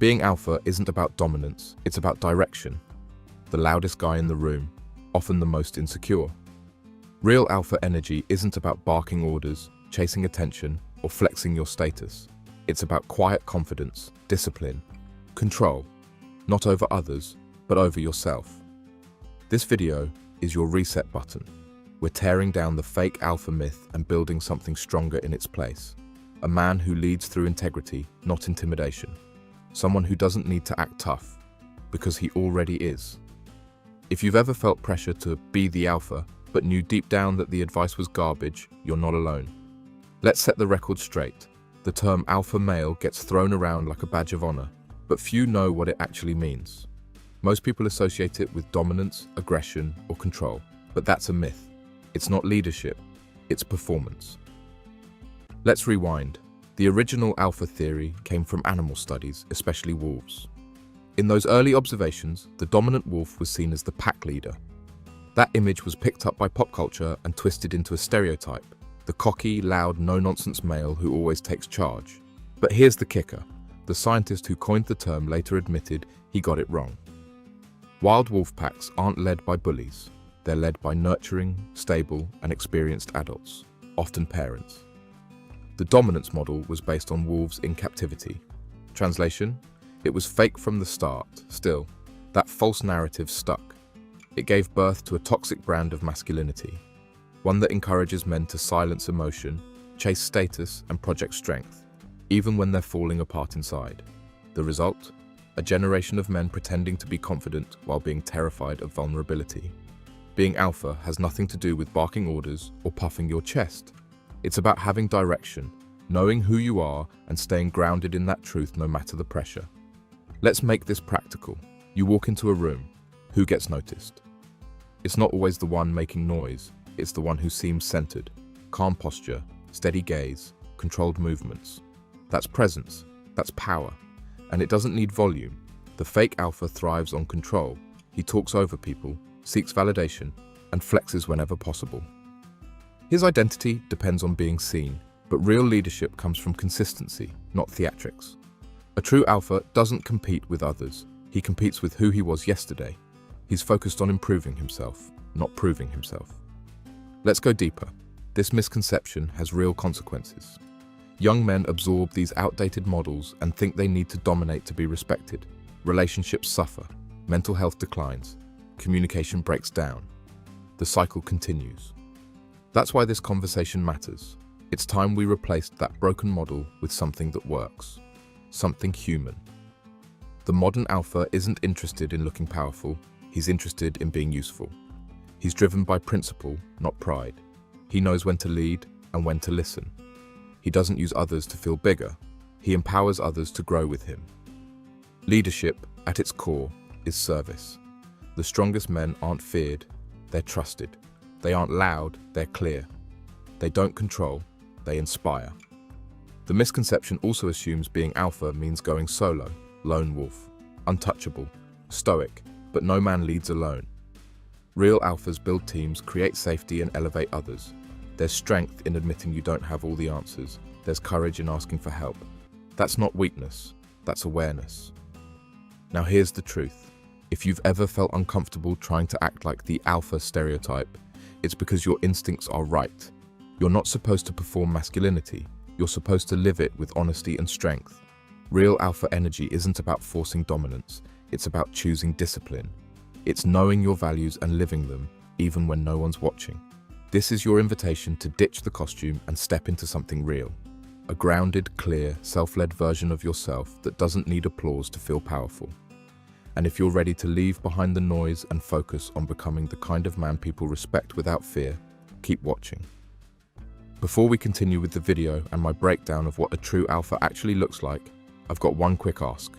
Being alpha isn't about dominance, it's about direction. The loudest guy in the room, often the most insecure. Real alpha energy isn't about barking orders, chasing attention, or flexing your status. It's about quiet confidence, discipline, control, not over others, but over yourself. This video is your reset button. We're tearing down the fake alpha myth and building something stronger in its place. A man who leads through integrity, not intimidation. Someone who doesn't need to act tough, because he already is. If you've ever felt pressure to be the alpha, but knew deep down that the advice was garbage, you're not alone. Let's set the record straight. The term alpha male gets thrown around like a badge of honor, but few know what it actually means. Most people associate it with dominance, aggression, or control, but that's a myth. It's not leadership, it's performance. Let's rewind. The original alpha theory came from animal studies, especially wolves. In those early observations, the dominant wolf was seen as the pack leader. That image was picked up by pop culture and twisted into a stereotype, the cocky, loud, no-nonsense male who always takes charge. But here's the kicker. The scientist who coined the term later admitted he got it wrong. Wild wolf packs aren't led by bullies. They're led by nurturing, stable, and experienced adults, often parents. The dominance model was based on wolves in captivity. Translation? It was fake from the start. Still, that false narrative stuck. It gave birth to a toxic brand of masculinity, one that encourages men to silence emotion, chase status, and project strength, even when they're falling apart inside. The result? A generation of men pretending to be confident while being terrified of vulnerability. Being alpha has nothing to do with barking orders or puffing your chest. It's about having direction, knowing who you are, and staying grounded in that truth no matter the pressure. Let's make this practical. You walk into a room. Who gets noticed? It's not always the one making noise. It's the one who seems centered. Calm posture, steady gaze, controlled movements. That's presence. That's power. And it doesn't need volume. The fake alpha thrives on control. He talks over people, seeks validation, and flexes whenever possible. His identity depends on being seen, but real leadership comes from consistency, not theatrics. A true alpha doesn't compete with others. He competes with who he was yesterday. He's focused on improving himself, not proving himself. Let's go deeper. This misconception has real consequences. Young men absorb these outdated models and think they need to dominate to be respected. Relationships suffer, mental health declines, communication breaks down. The cycle continues. That's why this conversation matters. It's time we replaced that broken model with something that works, something human. The modern alpha isn't interested in looking powerful, he's interested in being useful. He's driven by principle, not pride. He knows when to lead and when to listen. He doesn't use others to feel bigger, he empowers others to grow with him. Leadership, at its core, is service. The strongest men aren't feared, they're trusted. They aren't loud, they're clear. They don't control, they inspire. The misconception also assumes being alpha means going solo, lone wolf, untouchable, stoic, but no man leads alone. Real alphas build teams, create safety, and elevate others. There's strength in admitting you don't have all the answers. There's courage in asking for help. That's not weakness, that's awareness. Now here's the truth. If you've ever felt uncomfortable trying to act like the alpha stereotype, it's because your instincts are right. You're not supposed to perform masculinity. You're supposed to live it with honesty and strength. Real alpha energy isn't about forcing dominance. It's about choosing discipline. It's knowing your values and living them, even when no one's watching. This is your invitation to ditch the costume and step into something real. A grounded, clear, self-led version of yourself that doesn't need applause to feel powerful. And if you're ready to leave behind the noise and focus on becoming the kind of man people respect without fear, keep watching. Before we continue with the video and my breakdown of what a true alpha actually looks like, I've got one quick ask.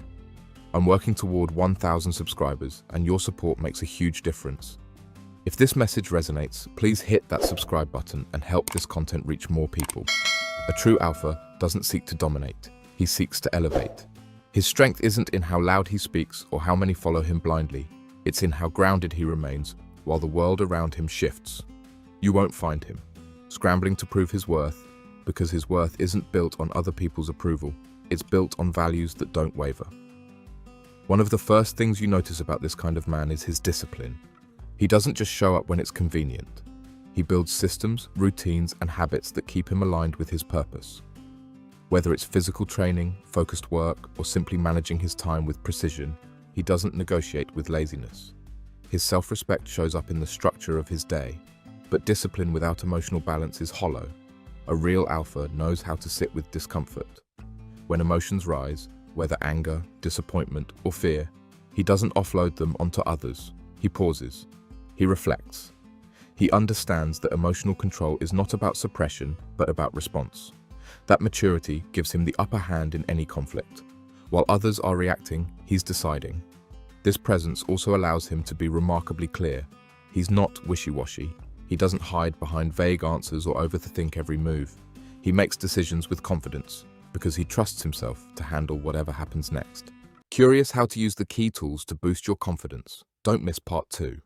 I'm working toward 1,000 subscribers, and your support makes a huge difference. If this message resonates, please hit that subscribe button and help this content reach more people. A true alpha doesn't seek to dominate, he seeks to elevate. His strength isn't in how loud he speaks or how many follow him blindly. It's in how grounded he remains while the world around him shifts. You won't find him scrambling to prove his worth, because his worth isn't built on other people's approval. It's built on values that don't waver. One of the first things you notice about this kind of man is his discipline. He doesn't just show up when it's convenient. He builds systems, routines, and habits that keep him aligned with his purpose. Whether it's physical training, focused work, or simply managing his time with precision, he doesn't negotiate with laziness. His self-respect shows up in the structure of his day, but discipline without emotional balance is hollow. A real alpha knows how to sit with discomfort. When emotions rise, whether anger, disappointment, or fear, he doesn't offload them onto others. He pauses. He reflects. He understands that emotional control is not about suppression, but about response. That maturity gives him the upper hand in any conflict. While others are reacting, he's deciding. This presence also allows him to be remarkably clear. He's not wishy-washy. He doesn't hide behind vague answers or overthink every move. He makes decisions with confidence, because he trusts himself to handle whatever happens next. Curious how to use the key tools to boost your confidence? Don't miss part 2.